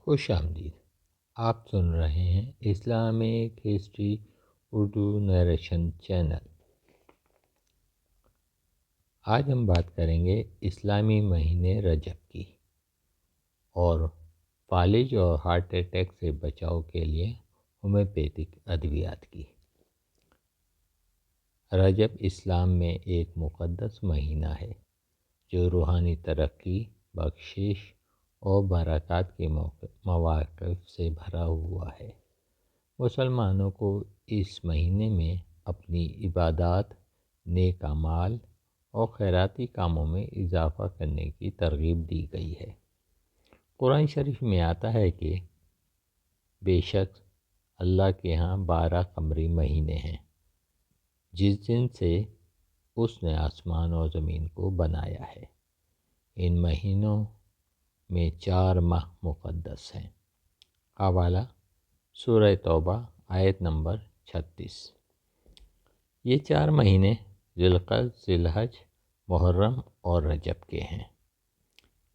خوش آمدید۔ آپ سن رہے ہیں Islamic history Urdu narration channel. آج ہم بات کریں گے اسلامی مہینے رجب کی اور فالج اور ہارٹ اٹیک سے بچاؤ کے لیے ہومیوپیتھک ادویات کی۔ رجب اسلام میں ایک مقدس مہینہ ہے جو روحانی ترقی، بخشش اور برکات کے مواقف سے بھرا ہوا ہے۔ مسلمانوں کو اس مہینے میں اپنی عبادات، نیک اعمال اور خیراتی کاموں میں اضافہ کرنے کی ترغیب دی گئی ہے۔ قرآن شریف میں آتا ہے کہ بے شک اللہ کے ہاں 12 قمری مہینے ہیں جس دن سے اس نے آسمان اور زمین کو بنایا ہے۔ ان مہینوں میں 4 ماہ مقدس ہیں۔ حوالہ سورہ توبہ آیت نمبر 36۔ یہ 4 مہینے ذی القعدہ، ذی الحج، محرم اور رجب کے ہیں۔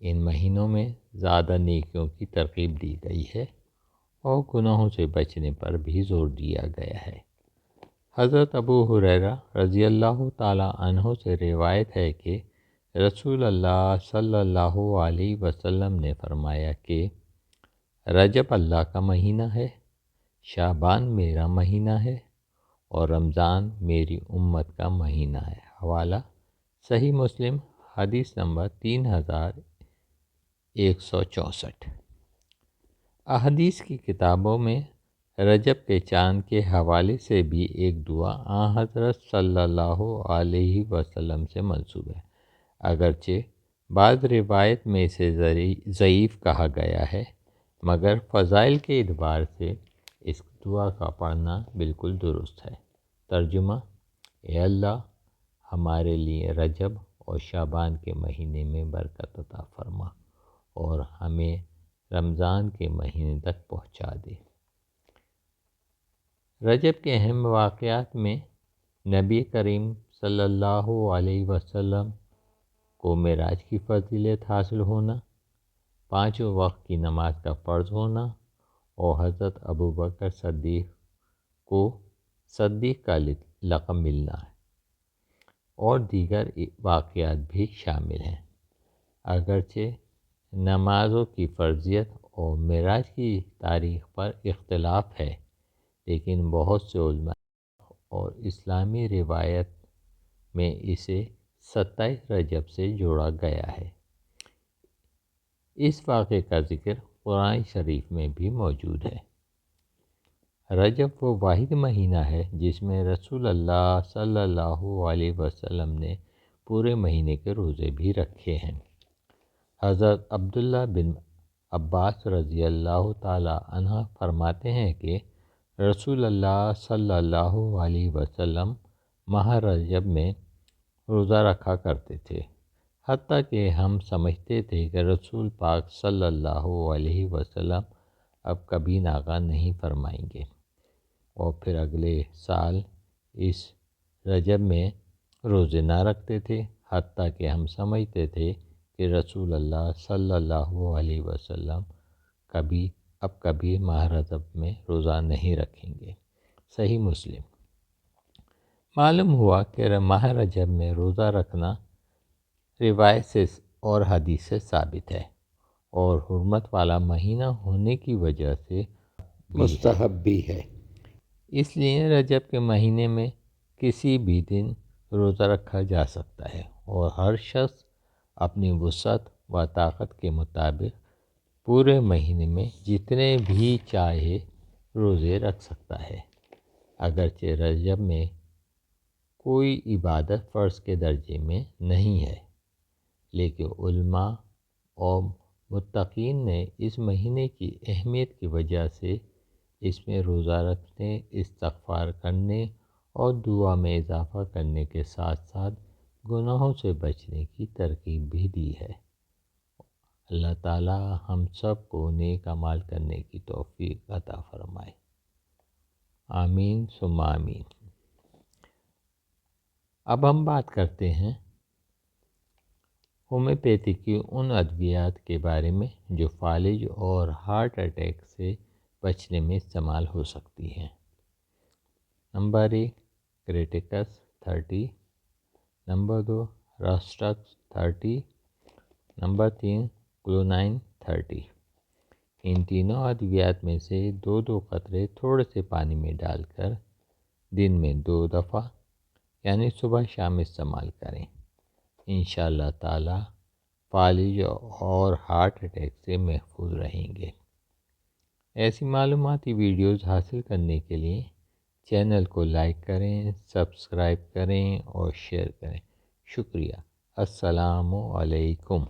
ان مہینوں میں زیادہ نیکیوں کی ترغیب دی گئی ہے اور گناہوں سے بچنے پر بھی زور دیا گیا ہے۔ حضرت ابو ہریرہ رضی اللہ تعالی عنہ سے روایت ہے کہ رسول اللہ صلی اللہ علیہ وسلم نے فرمایا کہ رجب اللہ کا مہینہ ہے، شعبان میرا مہینہ ہے اور رمضان میری امت کا مہینہ ہے۔ حوالہ صحیح مسلم، حدیث نمبر 3164۔ احادیث کی کتابوں میں رجب کے چاند کے حوالے سے بھی ایک دعا حضرت صلی اللہ علیہ وسلم سے منسوب ہے، اگرچہ بعض روایت میں اسے ضعیف کہا گیا ہے، مگر فضائل کے اعتبار سے اس دعا کا پڑھنا بالکل درست ہے۔ ترجمہ: اے اللہ، ہمارے لیے رجب اور شعبان کے مہینے میں برکت عطا فرما اور ہمیں رمضان کے مہینے تک پہنچا دے۔ رجب کے اہم واقعات میں نبی کریم صلی اللہ علیہ وسلم کو معراج کی فضیلت حاصل ہونا، 5 وقت کی نماز کا فرض ہونا اور حضرت ابوبکر صدیق کو صدیق کا لقب ملنا ہے اور دیگر واقعات بھی شامل ہیں۔ اگرچہ نمازوں کی فرضیت اور معراج کی تاریخ پر اختلاف ہے، لیکن بہت سے علماء اور اسلامی روایت میں اسے 27 رجب سے جوڑا گیا ہے۔ اس واقعے کا ذکر قرآن شریف میں بھی موجود ہے۔ رجب وہ واحد مہینہ ہے جس میں رسول اللہ صلی اللہ علیہ وسلم نے پورے مہینے کے روزے بھی رکھے ہیں۔ حضرت عبداللہ بن عباس رضی اللہ تعالی عنہ فرماتے ہیں کہ رسول اللہ صلی اللہ علیہ وسلم ماہ رجب میں روزہ رکھا کرتے تھے، حتیٰ کہ ہم سمجھتے تھے کہ رسول پاک صلی اللہ علیہ وسلم اب کبھی ناغہ نہیں فرمائیں گے، اور پھر اگلے سال اس رجب میں روزے نہ رکھتے تھے، حتیٰ کہ ہم سمجھتے تھے کہ رسول اللہ صلی اللہ علیہ وسلم کبھی ماہ رجب میں روزہ نہیں رکھیں گے۔ صحیح مسلم۔ معلوم ہوا کہ ماہ رجب میں روزہ رکھنا روایت سے اور حدیث سے ثابت ہے اور حرمت والا مہینہ ہونے کی وجہ سے مستحب بھی ہے۔ اس لیے رجب کے مہینے میں کسی بھی دن روزہ رکھا جا سکتا ہے اور ہر شخص اپنی وسعت و طاقت کے مطابق پورے مہینے میں جتنے بھی چاہے روزے رکھ سکتا ہے۔ اگرچہ رجب میں کوئی عبادت فرض کے درجے میں نہیں ہے، لیکن علماء اور متقین نے اس مہینے کی اہمیت کی وجہ سے اس میں روزہ رکھنے، استغفار کرنے اور دعا میں اضافہ کرنے کے ساتھ ساتھ گناہوں سے بچنے کی ترغیب بھی دی ہے۔ اللہ تعالی ہم سب کو نیک اعمال کرنے کی توفیق عطا فرمائے۔ آمین ثم آمین۔ اب ہم بات کرتے ہیں ہومیوپیتھی کی ان ادویات کے بارے میں جو فالج اور ہارٹ اٹیک سے بچنے میں استعمال ہو سکتی ہیں۔ Number 1 کریٹیکس 30، number 2 راسٹکس 30، number 3 کلونائن 30۔ ان تینوں ادویات میں سے 2 قطرے تھوڑے سے پانی میں ڈال کر دن میں 2 دفعہ یعنی صبح شام استعمال کریں۔ انشاءاللہ تعالی فالج اور ہارٹ اٹیک سے محفوظ رہیں گے۔ ایسی معلوماتی ویڈیوز حاصل کرنے کے لیے چینل کو لائک کریں، سبسکرائب کریں اور شیئر کریں۔ شکریہ۔ السلام علیکم۔